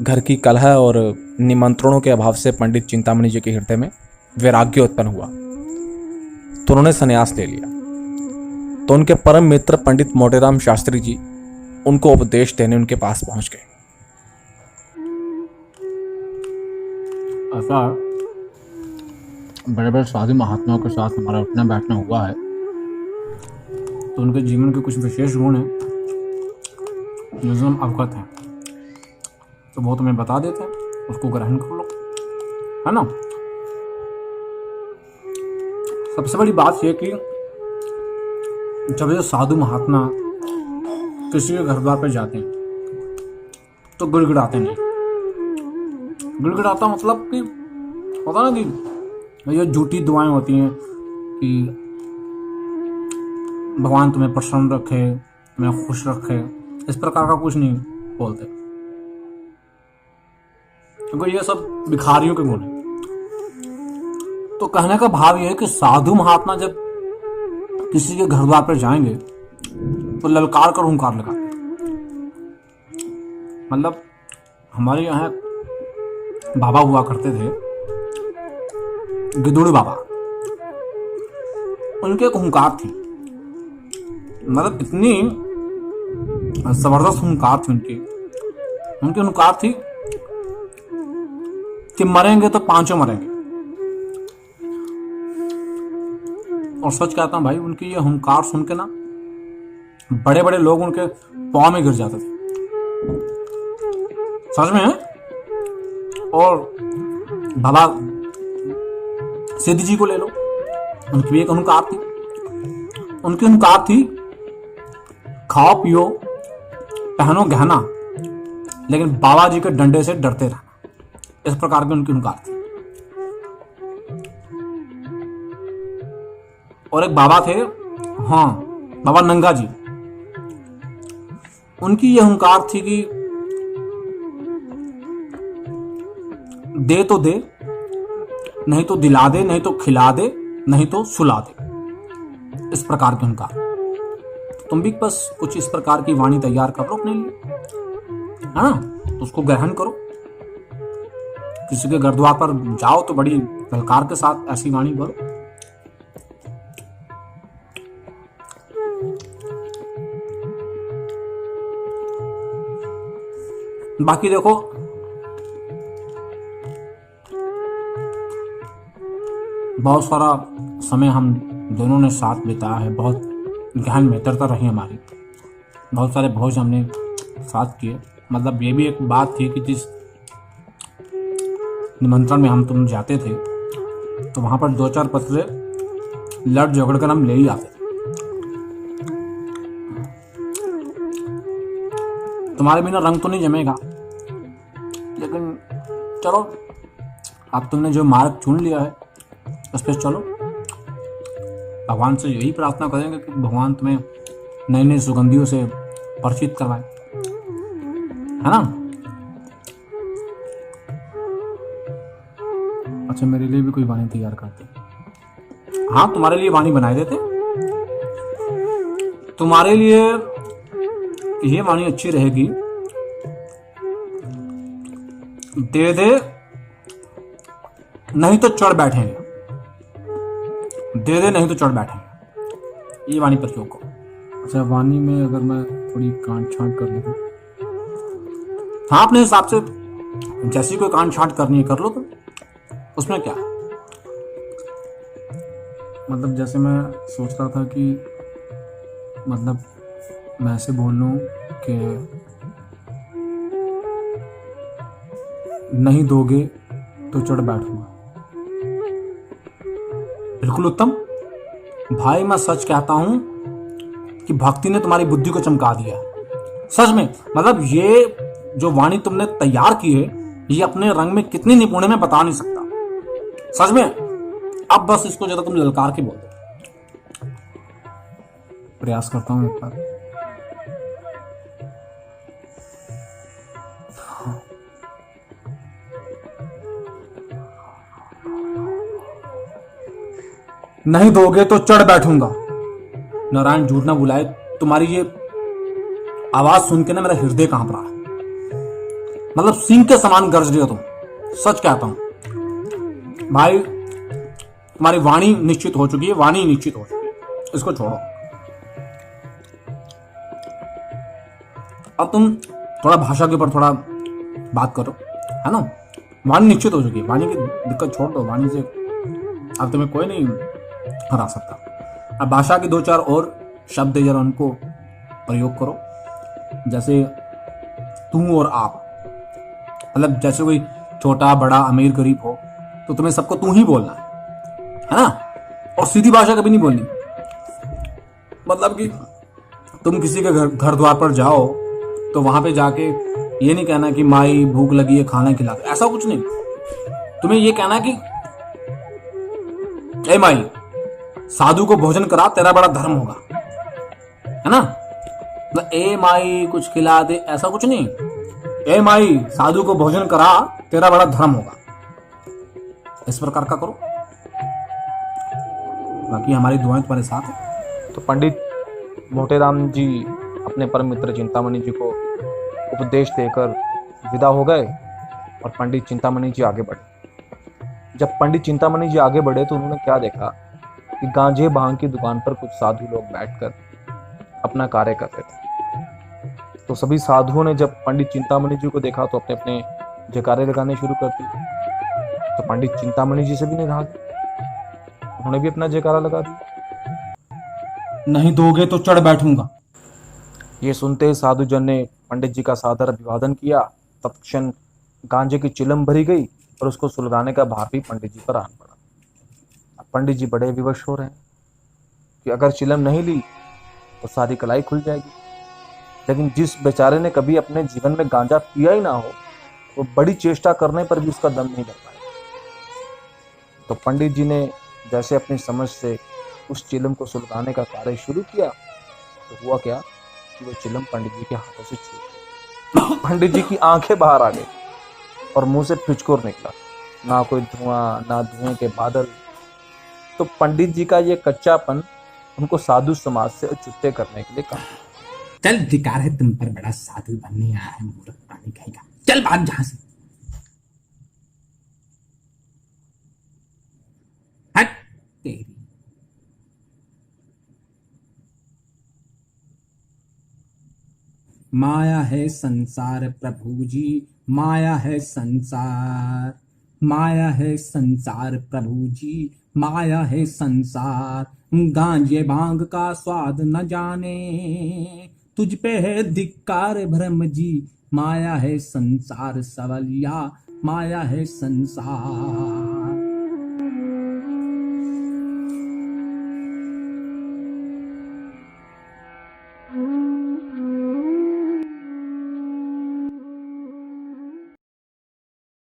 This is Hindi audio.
घर की कलह और निमंत्रणों के अभाव से पंडित चिंतामणि जी के हृदय में वैराग्य उत्पन्न हुआ, तो उन्होंने संन्यास ले लिया। तो उनके परम मित्र पंडित मोटेराम शास्त्री जी उनको उपदेश देने उनके पास पहुंच गए। ऐसा बड़े बड़े साधु महात्माओं के साथ हमारा उठना बैठना हुआ है, तो उनके जीवन के कुछ विशेष गुण हैं जिनसे हम अवगत हैं, तो वो तुम्हें बता देते हैं, उसको ग्रहण कर लो, है ना। सबसे बड़ी बात यह कि जब ये साधु महात्मा किसी के घर द्वार पे जाते हैं तो गिड़गिड़ाते नहीं। गिड़गिड़ाता मतलब कि होता ना कि ये झूठी दुआएं होती हैं कि भगवान तुम्हें प्रसन्न रखे, तुम्हें खुश रखे, इस प्रकार का कुछ नहीं बोलते, क्योंकि ये सब भिखारियों के गुण है। तो कहने का भाव यह है कि साधु महात्मा जब किसी के घर द्वार पर जाएंगे तो ललकार कर हुंकार लगाते। मतलब हमारे यहाँ बाबा हुआ करते थे, गिदुड़ बाबा, उनके एक हुंकार थी, मतलब इतनी जबरदस्त हुंकार थी उनकी हुंकार थी कि मरेंगे तो पांचों मरेंगे। और सच कहता हूं भाई, उनकी ये हुंकार सुन के ना बड़े बड़े लोग उनके पांव में गिर जाते थे, सच में है। और बाबा सिद्ध जी को ले लो, उनकी भी एक हुंकार थी। उनकी हुंकार थी खाओ पियो पहनो गहना, लेकिन बाबा जी के डंडे से डरते रहना, इस प्रकार की उनकी हुंकार थी। और एक बाबा थे, हाँ, बाबा नंगा जी, उनकी यह हुंकार थी कि दे तो दे, नहीं तो दिला दे, नहीं तो खिला दे, नहीं तो सुला दे, इस प्रकार की हुंकार। तुम भी बस कुछ इस प्रकार की वाणी तैयार कर लो अपने लिए, है ना, तो उसको ग्रहण करो। किसी के घर द्वार पर जाओ तो बड़ी ललकार के साथ ऐसी वाणी बोलो। बाकी देखो, बहुत सारा समय हम दोनों ने साथ बिताया है, बहुत गहन मित्रता रही हमारी, बहुत सारे भोज हमने साथ किए। मतलब ये भी एक बात थी कि जिस निमंत्रण में हम तुम जाते थे तो वहां पर दो चार पत्र लड़ झगड़ कर हम ले ही आते थे। तुम्हारे बिना रंग तो नहीं जमेगा, लेकिन चलो, अब तुमने जो मार्ग चुन लिया है उस पर चलो। भगवान से यही प्रार्थना करेंगे कि भगवान तुम्हें नई नई सुगंधियों से परिचित करवाए, है ना। अच्छा, मेरे लिए भी कोई वाणी तैयार करते? हाँ, तुम्हारे लिए वाणी बनाए देते। तुम्हारे लिए ये वाणी अच्छी रहेगी, दे दे नहीं तो चढ़ बैठेंगे, दे दे नहीं तो चढ़ बैठेंगे, ये वाणी प्रयोग करो। अच्छा, वाणी में अगर मैं थोड़ी कांट छांट कर लूं, हाँ, अपने हिसाब से जैसी कोई कांट छांट करनी है कर लो, तो उसमें क्या। मतलब जैसे मैं सोच रहा था कि मतलब मैं ऐसे बोल लूं कि नहीं दोगे तो चढ़ बैठूंगा। बिल्कुल उत्तम भाई, मैं सच कहता हूं कि भक्ति ने तुम्हारी बुद्धि को चमका दिया, सच में। मतलब ये जो वाणी तुमने तैयार की है, ये अपने रंग में कितनी निपुण है मैं बता नहीं सकता, सच में। अब बस इसको जरा तुम ललकार के बोल दो। प्रयास करता हूं एक बार। नहीं दोगे तो चढ़ बैठूंगा। नारायण झूठ ना बुलाए, तुम्हारी ये आवाज सुन के ना मेरा हृदय कांप रहा है। मतलब सिंह के समान गरज रही हो तुम। सच कहता हूं भाई, तुम्हारी वाणी निश्चित हो चुकी है, वाणी निश्चित हो चुकी है, इसको छोड़ो। अब तुम थोड़ा भाषा के ऊपर थोड़ा बात करो, है ना। वाणी निश्चित हो चुकी है, वाणी की दिक्कत छोड़ दो, वाणी से अब तुम्हें कोई नहीं हरा सकता। अब भाषा की दो चार और शब्द जरा उनको प्रयोग करो, जैसे तू और आप। मतलब जैसे कोई छोटा बड़ा अमीर गरीब हो तो तुम्हें सबको तू ही बोलना है ना। और सीधी भाषा कभी नहीं बोलनी। मतलब कि तुम किसी के घर द्वार पर जाओ तो वहां पे जाके ये नहीं कहना कि माई भूख लगी है खाना खिला दो, ऐसा कुछ नहीं। तुम्हें ये कहना कि ए माई साधु को भोजन करा, तेरा बड़ा धर्म होगा, है ना। मतलब ए माई कुछ खिला दे, ऐसा कुछ नहीं। ए माई साधु को भोजन करा, तेरा बड़ा धर्म होगा, इस प्रकार का करो। बाकी हमारी दुआएं तुम्हारे साथ है। तो पंडित मोटेराम जी अपने परम मित्र चिंतामणि जी को उपदेश देकर विदा हो गए और पंडित चिंतामणि जी आगे बढ़े। जब पंडित चिंतामणि जी आगे बढ़े तो उन्होंने क्या देखा कि गांजे भांग की दुकान पर कुछ साधु लोग बैठकर अपना कार्य कर रहे थे। तो सभी साधुओं ने जब पंडित चिंतामणि जी को देखा तो अपने अपने जयकारे लगाने शुरू कर दिए। तो पंडित चिंतामणि जी से भी निराश, उन्होंने भी अपना जयकारा लगा दिया। नहीं दोगे तो चढ़ बैठूंगा। ये सुनते ही साधुजन ने पंडित जी का सादर अभिवादन किया। तत्क्षण गांजे की चिलम भरी गई और उसको सुलगाने का भार भी पंडित जी पर आन पड़ा। अब पंडित जी बड़े विवश हो रहे हैं कि अगर चिलम नहीं ली तो सारी कलाई खुल जाएगी। लेकिन जिस बेचारे ने कभी अपने जीवन में गांजा पिया ही ना हो, वो बड़ी चेष्टा करने पर भी उसका दम नहीं लग पाया। तो पंडित जी ने जैसे अपनी समझ से उस चिलम को सुलगाने का कार्य शुरू किया तो हुआ क्या कि वो चिलम पंडित जी के हाथों से छूट गई। पंडित जी की आंखें बाहर आ गई और मुंह से फिचकोर निकला, ना कोई धुआं ना धुएं के बादल। तो पंडित जी का ये कच्चापन उनको साधु समाज से अछूते करने के लिए काम। चल धिकार है तुम पर, बड़ा साधु बनने आया है मूर्ख प्राणी कहेगा। चल भाग जहां से, हट तेरी। माया है संसार प्रभु जी, माया है संसार, माया है संसार प्रभु जी, माया है संसार। गांजे भांग का स्वाद न जाने, तुझ पे है धिक्कार भ्रम जी। माया है संसार सवलिया, माया है संसार।